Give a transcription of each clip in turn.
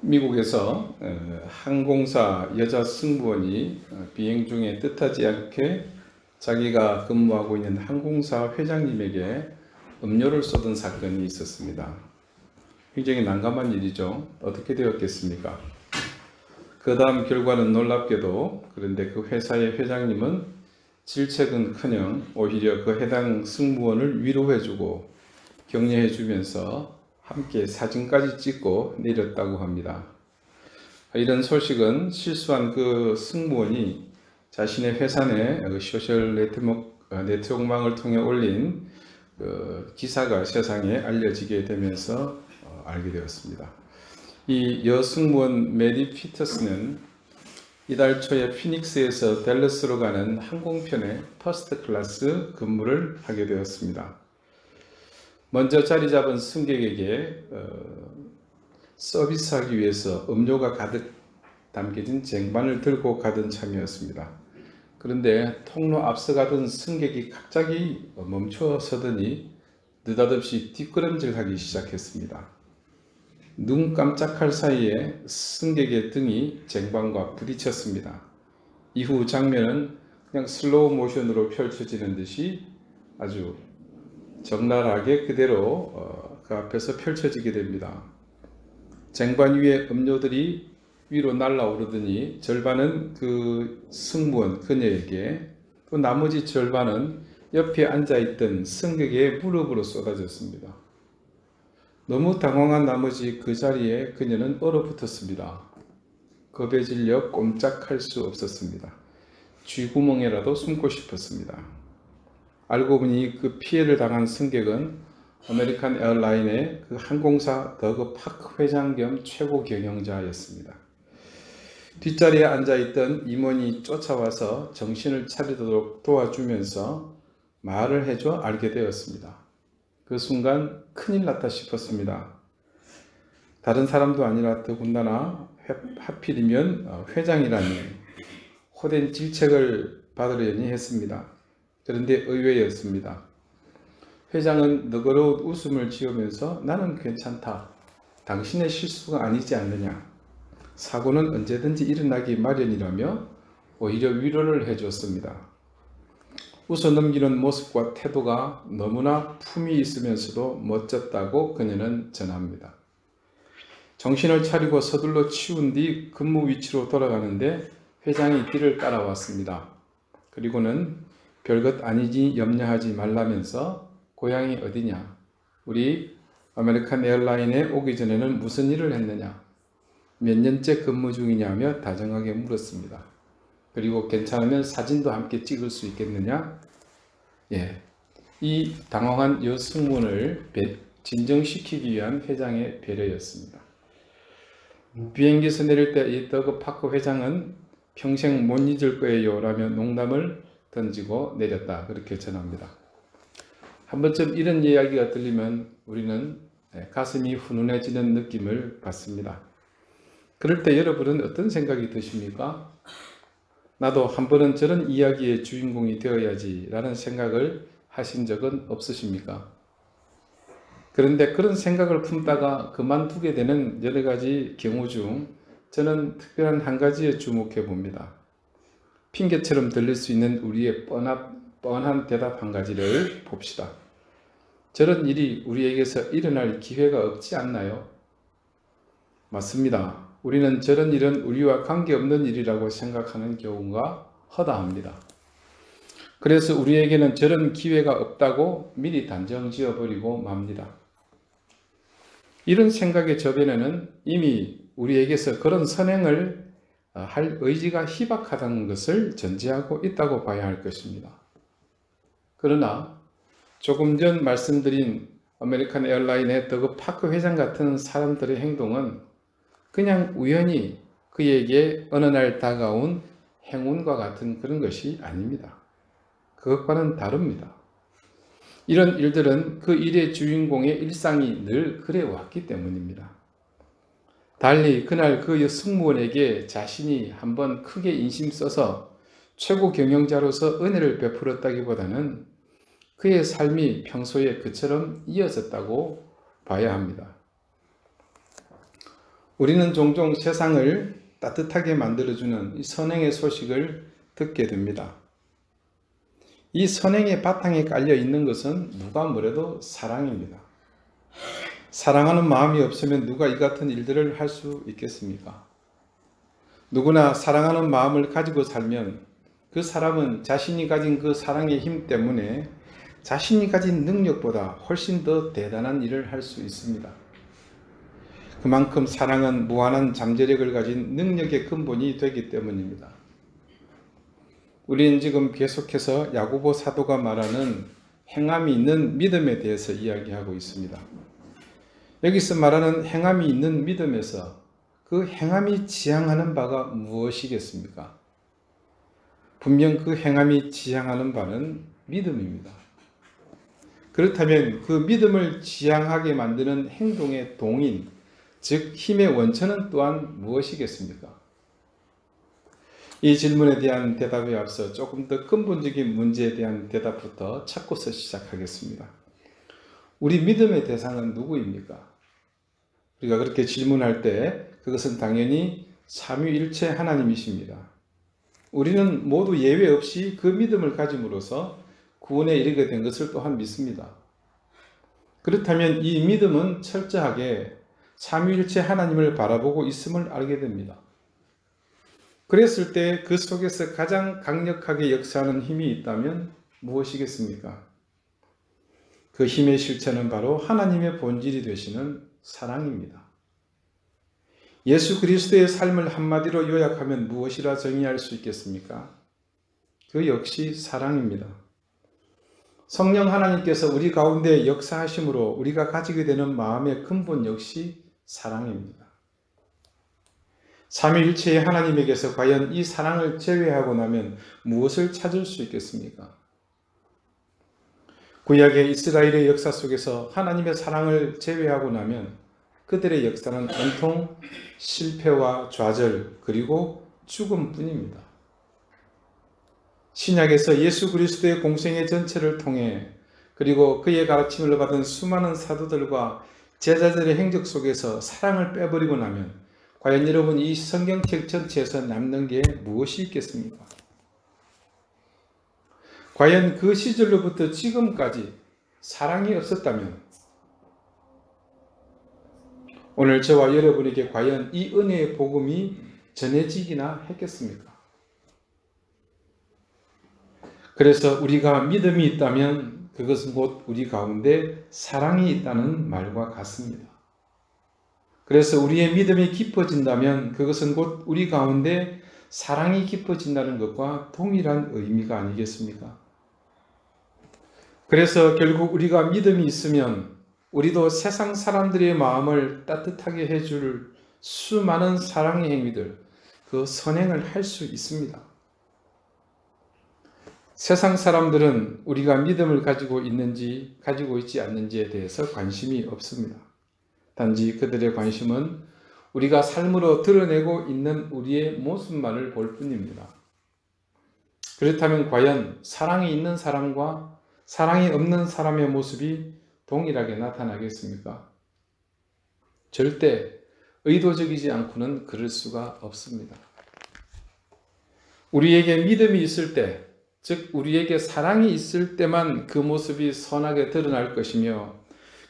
미국에서 항공사 여자 승무원이 비행 중에 뜻하지 않게 자기가 근무하고 있는 항공사 회장님에게 음료를 쏟은 사건이 있었습니다. 굉장히 난감한 일이죠. 어떻게 되었겠습니까? 그 다음 결과는 놀랍게도 그런데 그 회사의 회장님은 질책은커녕 오히려 그 해당 승무원을 위로해주고 격려해주면서 함께 사진까지 찍고 내렸다고 합니다. 이런 소식은 실수한 그 승무원이 자신의 회사 내 소셜 네트워크망을 통해 올린 기사가 세상에 알려지게 되면서 알게 되었습니다. 이 여승무원 메리 피터스는 이달 초에 피닉스에서 댈러스로 가는 항공편의 퍼스트 클래스 근무를 하게 되었습니다. 먼저 자리 잡은 승객에게 서비스하기 위해서 음료가 가득 담겨진 쟁반을 들고 가던 참이었습니다. 그런데 통로 앞서가던 승객이 갑자기 멈춰 서더니 느닷없이 뒷걸음질하기 시작했습니다. 눈 깜짝할 사이에 승객의 등이 쟁반과 부딪혔습니다. 이후 장면은 그냥 슬로우 모션으로 펼쳐지는 듯이 아주 적나라하게 그대로 그 앞에서 펼쳐지게 됩니다. 쟁반 위에 음료들이 위로 날아오르더니 절반은 그 승무원 그녀에게, 또 나머지 절반은 옆에 앉아있던 승객의 무릎으로 쏟아졌습니다. 너무 당황한 나머지 그 자리에 그녀는 얼어붙었습니다. 겁에 질려 꼼짝할 수 없었습니다. 쥐구멍에라도 숨고 싶었습니다. 알고 보니 그 피해를 당한 승객은 아메리칸 에어라인의 그 항공사 더그 파크 회장 겸 최고 경영자였습니다. 뒷자리에 앉아있던 임원이 쫓아와서 정신을 차리도록 도와주면서 말을 해줘 알게 되었습니다. 그 순간 큰일 났다 싶었습니다. 다른 사람도 아니라 더군다나 하필이면 회장이라니 호된 질책을 받으려니 했습니다. 그런데 의외였습니다. 회장은 너그러운 웃음을 지으면서 나는 괜찮다. 당신의 실수가 아니지 않느냐. 사고는 언제든지 일어나기 마련이라며 오히려 위로를 해줬습니다. 웃어 넘기는 모습과 태도가 너무나 품이 있으면서도 멋졌다고 그녀는 전합니다. 정신을 차리고 서둘러 치운 뒤 근무 위치로 돌아가는데 회장이 뒤를 따라왔습니다. 그리고는 별것 아니지 염려하지 말라면서 고향이 어디냐? 우리 아메리칸 에어라인에 오기 전에는 무슨 일을 했느냐? 몇 년째 근무 중이냐며 다정하게 물었습니다. 그리고 괜찮으면 사진도 함께 찍을 수 있겠느냐? 이 당황한 여승무원을 진정시키기 위한 회장의 배려였습니다. 비행기에서 내릴 때 이 더그 파크 회장은 평생 못 잊을 거예요 라며 농담을 던지고 내렸다. 그렇게 전합니다. 한 번쯤 이런 이야기가 들리면 우리는 가슴이 훈훈해지는 느낌을 받습니다. 그럴 때 여러분은 어떤 생각이 드십니까? 나도 한 번은 저런 이야기의 주인공이 되어야지 라는 생각을 하신 적은 없으십니까? 그런데 그런 생각을 품다가 그만두게 되는 여러 가지 경우 중 저는 특별한 한 가지에 주목해 봅니다. 핑계처럼 들릴 수 있는 우리의 뻔한 대답 한 가지를 봅시다. 저런 일이 우리에게서 일어날 기회가 없지 않나요? 맞습니다. 우리는 저런 일은 우리와 관계없는 일이라고 생각하는 경우가 허다합니다. 그래서 우리에게는 저런 기회가 없다고 미리 단정 지어버리고 맙니다. 이런 생각의 저변에는 이미 우리에게서 그런 선행을 할 의지가 희박하다는 것을 전제하고 있다고 봐야 할 것입니다. 그러나 조금 전 말씀드린 아메리칸 에어라인의 더그 파크 회장 같은 사람들의 행동은 그냥 우연히 그에게 어느 날 다가온 행운과 같은 그런 것이 아닙니다. 그것과는 다릅니다. 이런 일들은 그 일의 주인공의 일상이 늘 그래 왔기 때문입니다. 달리 그날 그 승무원에게 자신이 한번 크게 인심 써서 최고 경영자로서 은혜를 베풀었다기보다는 그의 삶이 평소에 그처럼 이어졌다고 봐야 합니다. 우리는 종종 세상을 따뜻하게 만들어주는 이 선행의 소식을 듣게 됩니다. 이 선행의 바탕에 깔려 있는 것은 누가 뭐래도 사랑입니다. 사랑하는 마음이 없으면 누가 이 같은 일들을 할 수 있겠습니까? 누구나 사랑하는 마음을 가지고 살면 그 사람은 자신이 가진 그 사랑의 힘 때문에 자신이 가진 능력보다 훨씬 더 대단한 일을 할 수 있습니다. 그만큼 사랑은 무한한 잠재력을 가진 능력의 근본이 되기 때문입니다. 우리는 지금 계속해서 야고보 사도가 말하는 행함이 있는 믿음에 대해서 이야기하고 있습니다. 여기서 말하는 행함이 있는 믿음에서 그 행함이 지향하는 바가 무엇이겠습니까? 분명 그 행함이 지향하는 바는 믿음입니다. 그렇다면 그 믿음을 지향하게 만드는 행동의 동인, 즉 힘의 원천은 또한 무엇이겠습니까? 이 질문에 대한 대답에 앞서 조금 더 근본적인 문제에 대한 대답부터 찾고서 시작하겠습니다. 우리 믿음의 대상은 누구입니까? 우리가 그렇게 질문할 때 그것은 당연히 삼위일체 하나님이십니다. 우리는 모두 예외 없이 그 믿음을 가짐으로써 구원에 이르게 된 것을 또한 믿습니다. 그렇다면 이 믿음은 철저하게 삼위일체 하나님을 바라보고 있음을 알게 됩니다. 그랬을 때 그 속에서 가장 강력하게 역사하는 힘이 있다면 무엇이겠습니까? 그 힘의 실체는 바로 하나님의 본질이 되시는 사랑입니다. 예수 그리스도의 삶을 한마디로 요약하면 무엇이라 정의할 수 있겠습니까? 그 역시 사랑입니다. 성령 하나님께서 우리 가운데 역사하심으로 우리가 가지게 되는 마음의 근본 역시 사랑입니다. 삼위일체의 하나님에게서 과연 이 사랑을 제외하고 나면 무엇을 찾을 수 있겠습니까? 구약의 이스라엘의 역사 속에서 하나님의 사랑을 제외하고 나면 그들의 역사는 온통 실패와 좌절 그리고 죽음뿐입니다. 신약에서 예수 그리스도의 공생애 전체를 통해 그리고 그의 가르침을 받은 수많은 사도들과 제자들의 행적 속에서 사랑을 빼버리고 나면 과연 여러분 이 성경책 전체에서 남는 게 무엇이 있겠습니까? 과연 그 시절로부터 지금까지 사랑이 없었다면 오늘 저와 여러분에게 과연 이 은혜의 복음이 전해지기나 했겠습니까? 그래서 우리가 믿음이 있다면 그것은 곧 우리 가운데 사랑이 있다는 말과 같습니다. 그래서 우리의 믿음이 깊어진다면 그것은 곧 우리 가운데 사랑이 깊어진다는 것과 동일한 의미가 아니겠습니까? 그래서 결국 우리가 믿음이 있으면 우리도 세상 사람들의 마음을 따뜻하게 해줄 수많은 사랑의 행위들, 그 선행을 할 수 있습니다. 세상 사람들은 우리가 믿음을 가지고 있는지 가지고 있지 않는지에 대해서 관심이 없습니다. 단지 그들의 관심은 우리가 삶으로 드러내고 있는 우리의 모습만을 볼 뿐입니다. 그렇다면 과연 사랑이 있는 사람과 사랑이 없는 사람의 모습이 동일하게 나타나겠습니까? 절대 의도적이지 않고는 그럴 수가 없습니다. 우리에게 믿음이 있을 때, 즉 우리에게 사랑이 있을 때만 그 모습이 선하게 드러날 것이며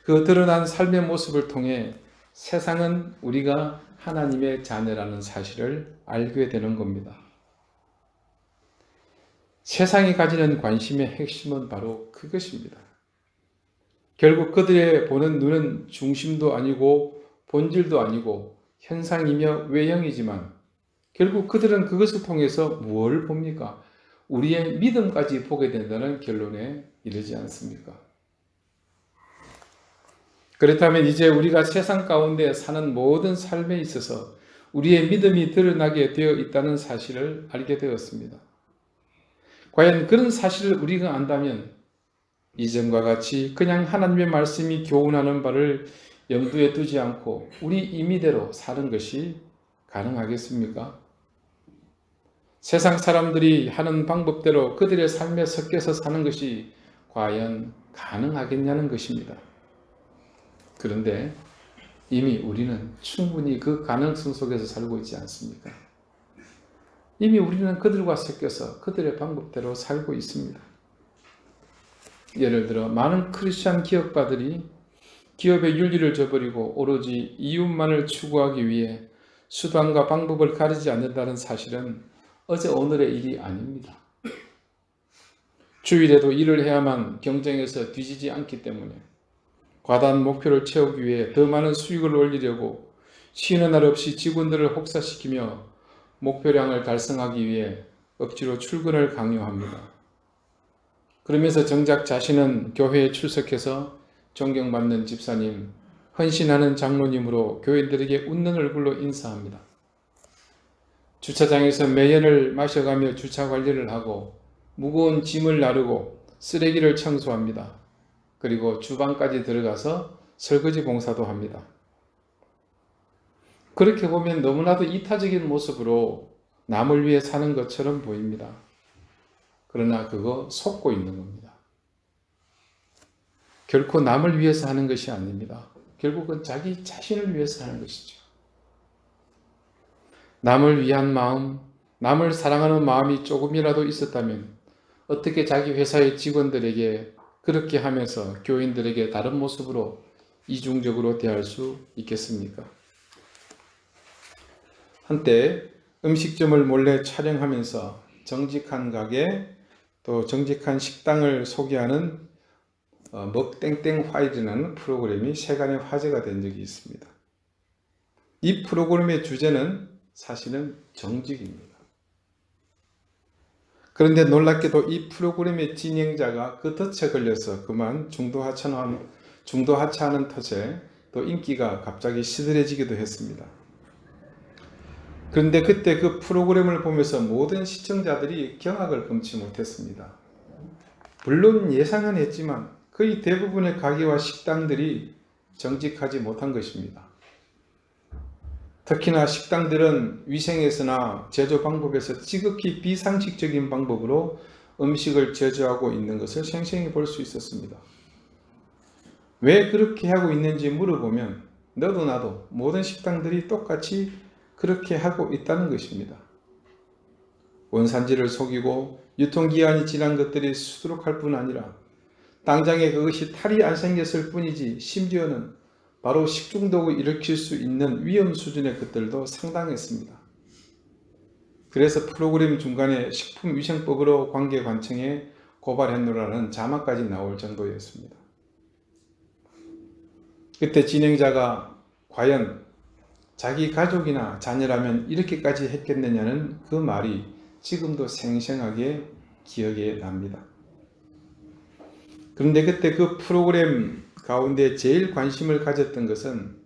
그 드러난 삶의 모습을 통해 세상은 우리가 하나님의 자녀라는 사실을 알게 되는 겁니다. 세상이 가지는 관심의 핵심은 바로 그것입니다. 결국 그들의 보는 눈은 중심도 아니고 본질도 아니고 현상이며 외형이지만 결국 그들은 그것을 통해서 무엇을 봅니까? 우리의 믿음까지 보게 된다는 결론에 이르지 않습니까? 그렇다면 이제 우리가 세상 가운데 사는 모든 삶에 있어서 우리의 믿음이 드러나게 되어 있다는 사실을 알게 되었습니다. 과연 그런 사실을 우리가 안다면 이전과 같이 그냥 하나님의 말씀이 교훈하는 바를 염두에 두지 않고 우리 임의대로 사는 것이 가능하겠습니까? 세상 사람들이 하는 방법대로 그들의 삶에 섞여서 사는 것이 과연 가능하겠냐는 것입니다. 그런데 이미 우리는 충분히 그 가능성 속에서 살고 있지 않습니까? 이미 우리는 그들과 섞여서 그들의 방법대로 살고 있습니다. 예를 들어 많은 크리스찬 기업가들이 기업의 윤리를 저버리고 오로지 이윤만을 추구하기 위해 수단과 방법을 가리지 않는다는 사실은 어제 오늘의 일이 아닙니다. 주일에도 일을 해야만 경쟁에서 뒤지지 않기 때문에 과다한 목표를 채우기 위해 더 많은 수익을 올리려고 쉬는 날 없이 직원들을 혹사시키며 목표량을 달성하기 위해 억지로 출근을 강요합니다. 그러면서 정작 자신은 교회에 출석해서 존경받는 집사님, 헌신하는 장로님으로 교인들에게 웃는 얼굴로 인사합니다. 주차장에서 매연을 마셔가며 주차 관리를 하고 무거운 짐을 나르고 쓰레기를 청소합니다. 그리고 주방까지 들어가서 설거지 봉사도 합니다. 그렇게 보면 너무나도 이타적인 모습으로 남을 위해 사는 것처럼 보입니다. 그러나 그거 속고 있는 겁니다. 결코 남을 위해서 하는 것이 아닙니다. 결국은 자기 자신을 위해서 하는 것이죠. 남을 위한 마음, 남을 사랑하는 마음이 조금이라도 있었다면 어떻게 자기 회사의 직원들에게 그렇게 하면서 교인들에게 다른 모습으로 이중적으로 대할 수 있겠습니까? 한때 음식점을 몰래 촬영하면서 정직한 가게 또 정직한 식당을 소개하는 먹땡땡 화이트라는 프로그램이 세간의 화제가 된 적이 있습니다. 이 프로그램의 주제는 사실은 정직입니다. 그런데 놀랍게도 이 프로그램의 진행자가 그 덫에 걸려서 그만 중도 하차하는 덫에 또 인기가 갑자기 시들해지기도 했습니다. 그런데 그때 그 프로그램을 보면서 모든 시청자들이 경악을 금치 못했습니다. 물론 예상은 했지만 거의 대부분의 가게와 식당들이 정직하지 못한 것입니다. 특히나 식당들은 위생에서나 제조 방법에서 지극히 비상식적인 방법으로 음식을 제조하고 있는 것을 생생히 볼 수 있었습니다. 왜 그렇게 하고 있는지 물어보면 너도 나도 모든 식당들이 똑같이 그렇게 하고 있다는 것입니다. 원산지를 속이고 유통기한이 지난 것들이 수두룩할 뿐 아니라 당장에 그것이 탈이 안 생겼을 뿐이지 심지어는 바로 식중독을 일으킬 수 있는 위험 수준의 것들도 상당했습니다. 그래서 프로그램 중간에 식품위생법으로 관계관청에 고발했노라는 자막까지 나올 정도였습니다. 그때 진행자가 과연 자기 가족이나 자녀라면 이렇게까지 했겠느냐는 그 말이 지금도 생생하게 기억에 납니다. 그런데 그때 그 프로그램 가운데 제일 관심을 가졌던 것은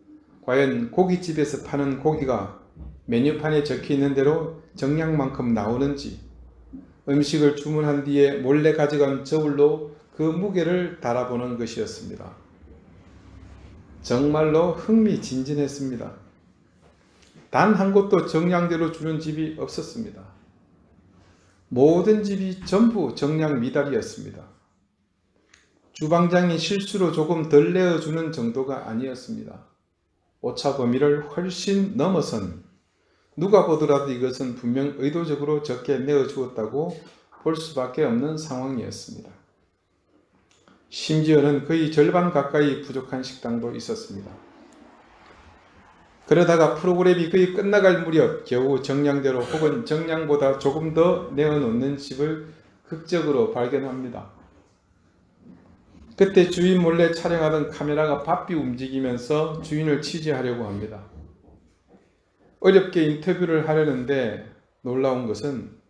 과연 고깃집에서 파는 고기가 메뉴판에 적혀 있는 대로 정량만큼 나오는지, 음식을 주문한 뒤에 몰래 가져간 저울로 그 무게를 달아보는 것이었습니다. 정말로 흥미진진했습니다. 단 한 곳도 정량대로 주는 집이 없었습니다. 모든 집이 전부 정량 미달이었습니다. 주방장이 실수로 조금 덜 내어주는 정도가 아니었습니다. 오차 범위를 훨씬 넘어선, 누가 보더라도 이것은 분명 의도적으로 적게 내어주었다고 볼 수밖에 없는 상황이었습니다. 심지어는 거의 절반 가까이 부족한 식당도 있었습니다. 그러다가 프로그램이 거의 끝나갈 무렵 겨우 정량대로 혹은 정량보다 조금 더 내어놓는 집을 극적으로 발견합니다. 그때 주인 몰래 촬영하던 카메라가 바삐 움직이면서 주인을 취재하려고 합니다. 어렵게 인터뷰를 하려는데 놀라운 것은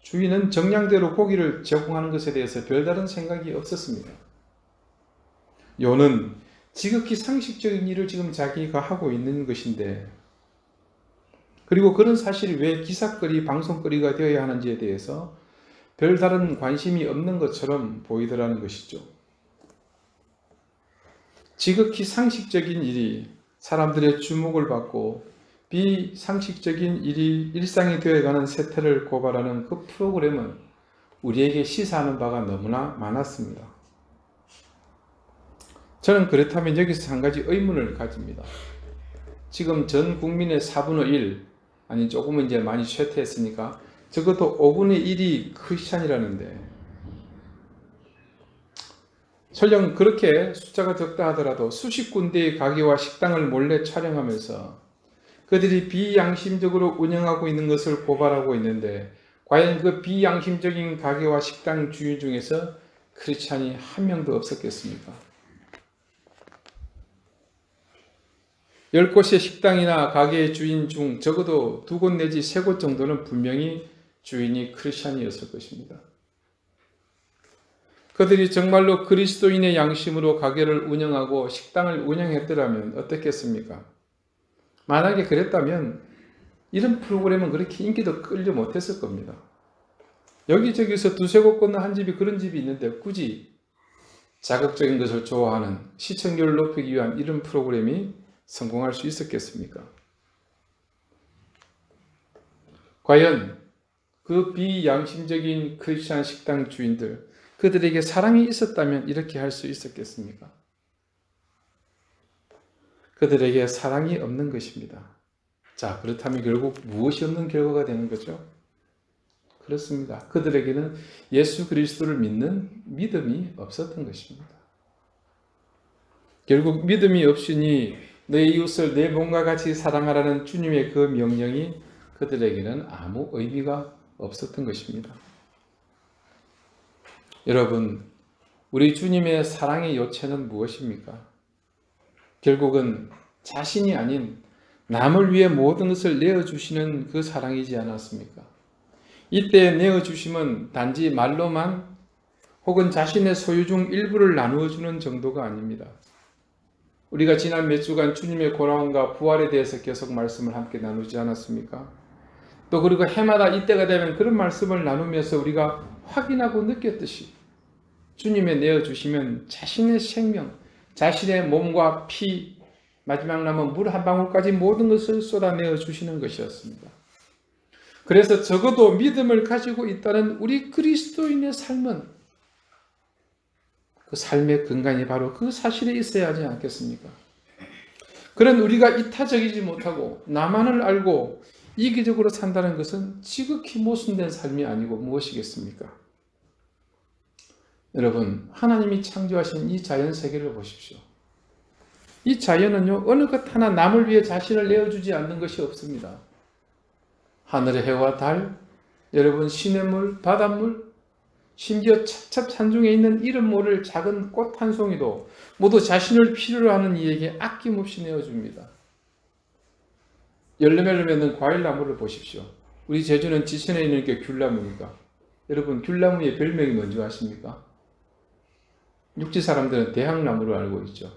주인은 정량대로 고기를 제공하는 것에 대해서 별다른 생각이 없었습니다. 요는 지극히 상식적인 일을 지금 자기가 하고 있는 것인데, 그리고 그런 사실이 왜 기사거리, 방송거리가 되어야 하는지에 대해서 별다른 관심이 없는 것처럼 보이더라는 것이죠. 지극히 상식적인 일이 사람들의 주목을 받고 비상식적인 일이 일상이 되어가는 세태를 고발하는 그 프로그램은 우리에게 시사하는 바가 너무나 많았습니다. 저는 그렇다면 여기서 한 가지 의문을 가집니다. 지금 전 국민의 4분의 1, 아니 조금은 이제 많이 쇠퇴했으니까 적어도 5분의 1이 크리스찬이라는데, 설령 그렇게 숫자가 적다 하더라도 수십 군데의 가게와 식당을 몰래 촬영하면서 그들이 비양심적으로 운영하고 있는 것을 고발하고 있는데, 과연 그 비양심적인 가게와 식당 주인 중에서 크리스찬이 한 명도 없었겠습니까? 10곳의 식당이나 가게의 주인 중 적어도 2곳 내지 3곳 정도는 분명히 주인이 크리스찬이었을 것입니다. 그들이 정말로 그리스도인의 양심으로 가게를 운영하고 식당을 운영했더라면 어떻겠습니까? 만약에 그랬다면 이런 프로그램은 그렇게 인기도 끌려 못했을 겁니다. 여기저기서 2-3곳 건너 한 집이 그런 집이 있는데 굳이 자극적인 것을 좋아하는, 시청률을 높이기 위한 이런 프로그램이 성공할 수 있었겠습니까? 과연 그 비양심적인 크리스찬 식당 주인들, 그들에게 사랑이 있었다면 이렇게 할 수 있었겠습니까? 그들에게 사랑이 없는 것입니다. 자, 그렇다면 결국 무엇이 없는 결과가 되는 거죠? 그렇습니다. 그들에게는 예수 그리스도를 믿는 믿음이 없었던 것입니다. 결국 믿음이 없으니 내 이웃을 내 몸과 같이 사랑하라는 주님의 그 명령이 그들에게는 아무 의미가 없었던 것입니다. 여러분, 우리 주님의 사랑의 요체는 무엇입니까? 결국은 자신이 아닌 남을 위해 모든 것을 내어주시는 그 사랑이지 않았습니까? 이때 내어주심은 단지 말로만 혹은 자신의 소유 중 일부를 나누어주는 정도가 아닙니다. 우리가 지난 몇 주간 주님의 고난과 부활에 대해서 계속 말씀을 함께 나누지 않았습니까? 또 그리고 해마다 이때가 되면 그런 말씀을 나누면서 우리가 확인하고 느꼈듯이 주님의 내어주시면 자신의 생명, 자신의 몸과 피, 마지막 남은 물 한 방울까지 모든 것을 쏟아내어 주시는 것이었습니다. 그래서 적어도 믿음을 가지고 있다는 우리 그리스도인의 삶은, 그 삶의 근간이 바로 그 사실에 있어야 하지 않겠습니까? 그런 우리가 이타적이지 못하고 나만을 알고 이기적으로 산다는 것은 지극히 모순된 삶이 아니고 무엇이겠습니까? 여러분, 하나님이 창조하신 이 자연 세계를 보십시오. 이 자연은요, 어느 것 하나 남을 위해 자신을 내어주지 않는 것이 없습니다. 하늘의 해와 달, 여러분 시냇물, 바닷물, 심지어 첩첩 산중에 있는 이름 모를 작은 꽃 한 송이도 모두 자신을 필요로 하는 이에게 아낌없이 내어줍니다. 열매를 맺는 과일나무를 보십시오. 우리 제주는 지천에 있는 게 귤나무입니까? 여러분, 귤나무의 별명이 뭔지 아십니까? 육지 사람들은 대학나무로 알고 있죠.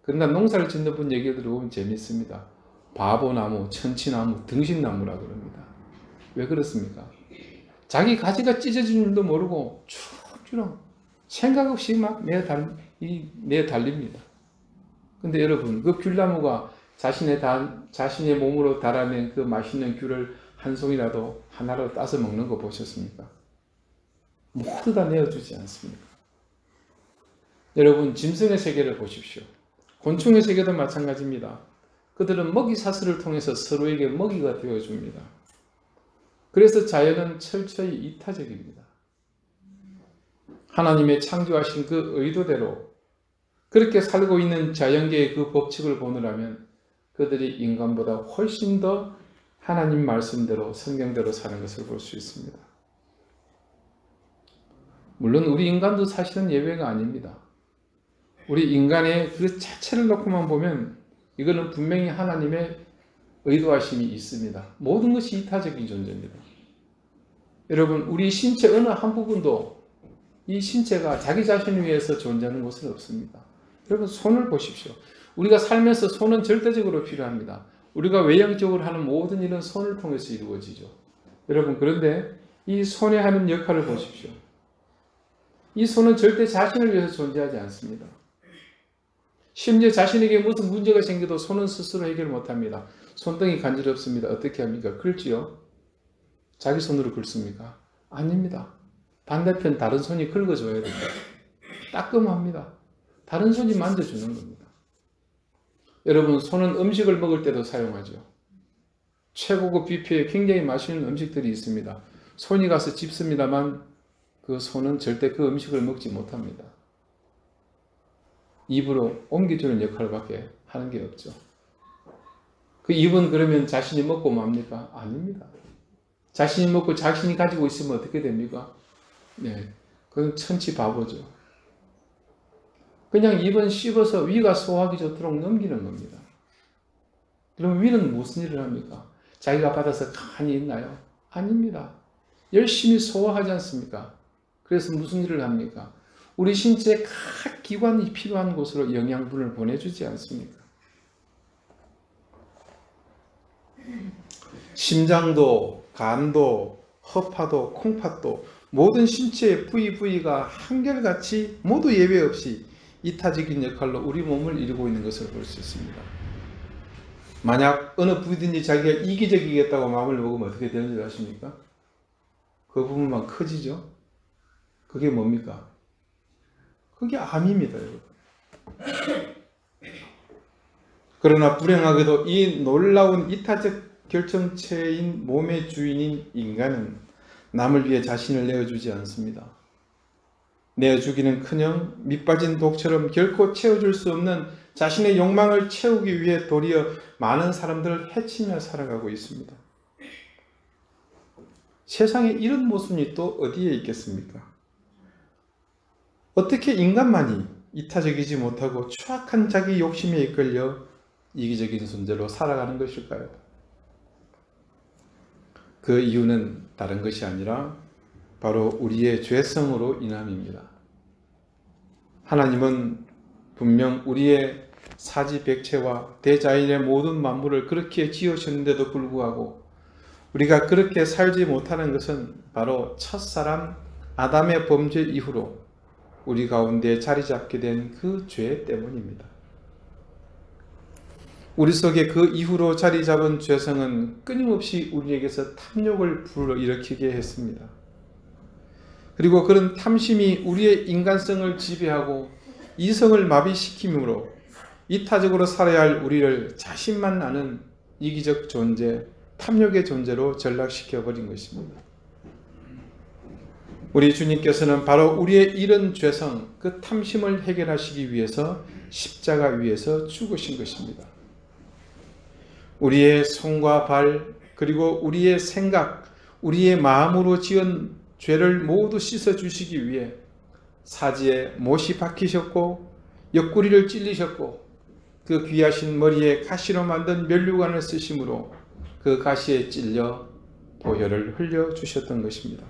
그러나 농사를 짓는 분 얘기 들어보면 재밌습니다. 바보나무, 천치나무, 등신나무라고 그럽니다. 왜 그렇습니까? 자기 가지가 찢어진 줄도 모르고 쭉쭉 생각 없이 막 내달립니다. 근데 여러분, 그 귤나무가 자신의 몸으로 달아낸 그 맛있는 귤을 한 송이라도 하나로 따서 먹는 거 보셨습니까? 모두 다 내어주지 않습니까? 여러분, 짐승의 세계를 보십시오. 곤충의 세계도 마찬가지입니다. 그들은 먹이 사슬을 통해서 서로에게 먹이가 되어줍니다. 그래서 자연은 철저히 이타적입니다. 하나님의 창조하신 그 의도대로 그렇게 살고 있는 자연계의 그 법칙을 보느라면 그들이 인간보다 훨씬 더 하나님 말씀대로, 성경대로 사는 것을 볼 수 있습니다. 물론 우리 인간도 사실은 예외가 아닙니다. 우리 인간의 그 자체를 놓고만 보면 이거는 분명히 하나님의 의도하심이 있습니다. 모든 것이 이타적인 존재입니다. 여러분, 우리 신체 어느 한 부분도 이 신체가 자기 자신을 위해서 존재하는 것은 없습니다. 여러분, 손을 보십시오. 우리가 살면서 손은 절대적으로 필요합니다. 우리가 외형적으로 하는 모든 일은 손을 통해서 이루어지죠. 여러분, 그런데 이 손에 하는 역할을 보십시오. 이 손은 절대 자신을 위해서 존재하지 않습니다. 심지어 자신에게 무슨 문제가 생겨도 손은 스스로 해결 못합니다. 손등이 간지럽습니다. 어떻게 합니까? 긁지요? 자기 손으로 긁습니까? 아닙니다. 반대편 다른 손이 긁어줘야 됩니다. 따끔합니다. 다른 손이 만져주는 겁니다. 여러분, 손은 음식을 먹을 때도 사용하죠. 최고급 뷔페에 굉장히 맛있는 음식들이 있습니다. 손이 가서 집습니다만 그 손은 절대 그 음식을 먹지 못합니다. 입으로 옮겨주는 역할밖에 하는 게 없죠. 그 입은 그러면 자신이 먹고 맙니까? 아닙니다. 자신이 먹고 자신이 가지고 있으면 어떻게 됩니까? 네, 그건 천치 바보죠. 그냥 입은 씹어서 위가 소화하기 좋도록 넘기는 겁니다. 그럼 위는 무슨 일을 합니까? 자기가 받아서 가만히 있나요? 아닙니다. 열심히 소화하지 않습니까? 그래서 무슨 일을 합니까? 우리 신체의 각 기관이 필요한 곳으로 영양분을 보내주지 않습니까? 심장도, 간도, 허파도, 콩팥도 모든 신체의 부위가 한결같이 모두 예외 없이 이타적인 역할로 우리 몸을 이루고 있는 것을 볼 수 있습니다. 만약 어느 부위든지 자기가 이기적이겠다고 마음을 먹으면 어떻게 되는 줄 아십니까? 그 부분만 커지죠? 그게 뭡니까? 그게 암입니다, 여러분. 그러나 불행하게도 이 놀라운 이타적 결정체인 몸의 주인인 인간은 남을 위해 자신을 내어주지 않습니다. 내어주기는커녕 밑빠진 독처럼 결코 채워줄 수 없는 자신의 욕망을 채우기 위해 도리어 많은 사람들을 해치며 살아가고 있습니다. 세상에 이런 모순이 또 어디에 있겠습니까? 어떻게 인간만이 이타적이지 못하고 추악한 자기 욕심에 이끌려 이기적인 존재로 살아가는 것일까요? 그 이유는 다른 것이 아니라 바로 우리의 죄성으로 인함입니다. 하나님은 분명 우리의 사지백체와 대자연의 모든 만물을 그렇게 지으셨는데도 불구하고 우리가 그렇게 살지 못하는 것은 바로 첫사람 아담의 범죄 이후로 우리 가운데 자리 잡게 된 그 죄 때문입니다. 우리 속에 그 이후로 자리 잡은 죄성은 끊임없이 우리에게서 탐욕을 불러일으키게 했습니다. 그리고 그런 탐심이 우리의 인간성을 지배하고 이성을 마비시키므로 이타적으로 살아야 할 우리를 자신만 아는 이기적 존재, 탐욕의 존재로 전락시켜버린 것입니다. 우리 주님께서는 바로 우리의 이런 죄성, 그 탐심을 해결하시기 위해서 십자가 위에서 죽으신 것입니다. 우리의 손과 발, 그리고 우리의 생각, 우리의 마음으로 지은 죄를 모두 씻어주시기 위해 사지에 못이 박히셨고 옆구리를 찔리셨고 그 귀하신 머리에 가시로 만든 면류관을 쓰심으로 그 가시에 찔려 보혈을 흘려주셨던 것입니다.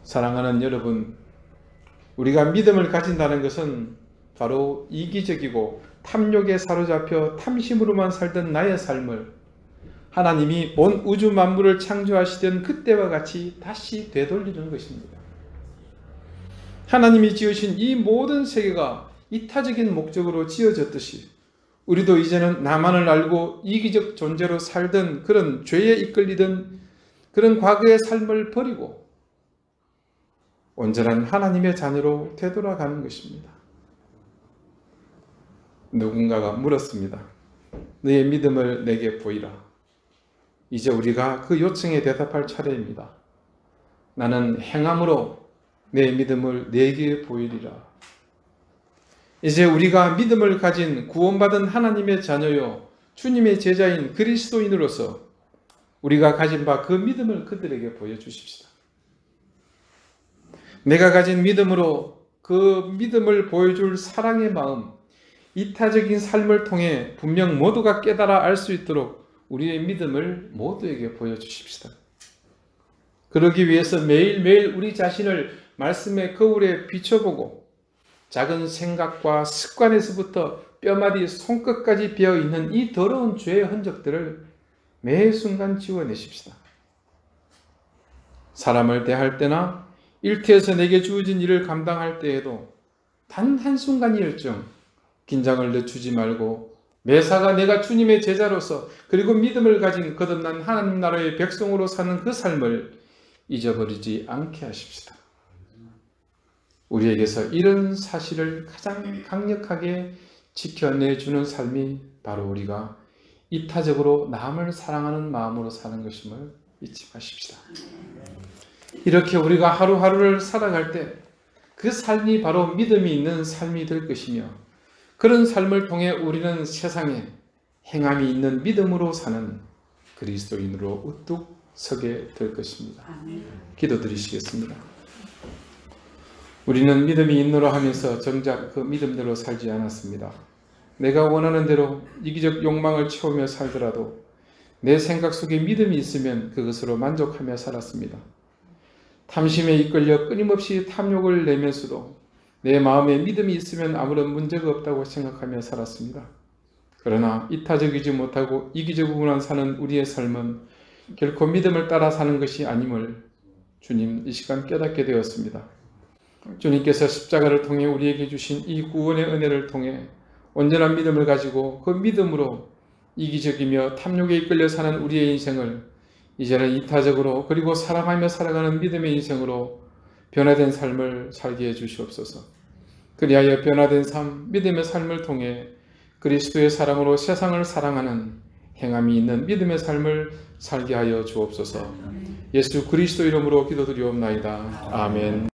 사랑하는 여러분, 우리가 믿음을 가진다는 것은 바로 이기적이고 탐욕에 사로잡혀 탐심으로만 살던 나의 삶을 하나님이 온 우주 만물을 창조하시던 그때와 같이 다시 되돌리는 것입니다. 하나님이 지으신 이 모든 세계가 이타적인 목적으로 지어졌듯이 우리도 이제는 나만을 알고 이기적 존재로 살던 그런 죄에 이끌리던 그런 과거의 삶을 버리고 온전한 하나님의 자녀로 되돌아가는 것입니다. 누군가가 물었습니다. 너의 믿음을 내게 보이라. 이제 우리가 그 요청에 대답할 차례입니다. 나는 행함으로 내 믿음을 내게 보이리라. 이제 우리가 믿음을 가진 구원받은 하나님의 자녀요 주님의 제자인 그리스도인으로서 우리가 가진 바 그 믿음을 그들에게 보여주십시다. 내가 가진 믿음으로 그 믿음을 보여줄 사랑의 마음, 이타적인 삶을 통해 분명 모두가 깨달아 알 수 있도록 우리의 믿음을 모두에게 보여주십시다. 그러기 위해서 매일매일 우리 자신을 말씀의 거울에 비춰보고 작은 생각과 습관에서부터 뼈마디 손끝까지 배어있는 이 더러운 죄의 흔적들을 매 순간 지워내십시다. 사람을 대할 때나 일터에서 내게 주어진 일을 감당할 때에도 단 한순간이었죠. 긴장을 늦추지 말고 매사가 내가 주님의 제자로서 그리고 믿음을 가진 거듭난 하나님 나라의 백성으로 사는 그 삶을 잊어버리지 않게 하십시다. 우리에게서 이런 사실을 가장 강력하게 지켜내주는 삶이 바로 우리가 이타적으로 남을 사랑하는 마음으로 사는 것임을 잊지 마십시다. 이렇게 우리가 하루하루를 살아갈 때 그 삶이 바로 믿음이 있는 삶이 될 것이며, 그런 삶을 통해 우리는 세상에 행함이 있는 믿음으로 사는 그리스도인으로 우뚝 서게 될 것입니다. 기도드리시겠습니다. 우리는 믿음이 있노라 하면서 정작 그 믿음대로 살지 않았습니다. 내가 원하는 대로 이기적 욕망을 채우며 살더라도 내 생각 속에 믿음이 있으면 그것으로 만족하며 살았습니다. 탐심에 이끌려 끊임없이 탐욕을 내면서도 내 마음에 믿음이 있으면 아무런 문제가 없다고 생각하며 살았습니다. 그러나 이타적이지 못하고 이기적으로만 사는 우리의 삶은 결코 믿음을 따라 사는 것이 아님을 주님 이 시간 깨닫게 되었습니다. 주님께서 십자가를 통해 우리에게 주신 이 구원의 은혜를 통해 온전한 믿음을 가지고 그 믿음으로 이기적이며 탐욕에 이끌려 사는 우리의 인생을 이제는 이타적으로 그리고 사랑하며 살아가는 믿음의 인생으로 변화된 삶을 살게 해주시옵소서. 그리하여 변화된 삶, 믿음의 삶을 통해 그리스도의 사랑으로 세상을 사랑하는 행함이 있는 믿음의 삶을 살게 하여 주옵소서. 예수 그리스도 이름으로 기도드리옵나이다. 아멘.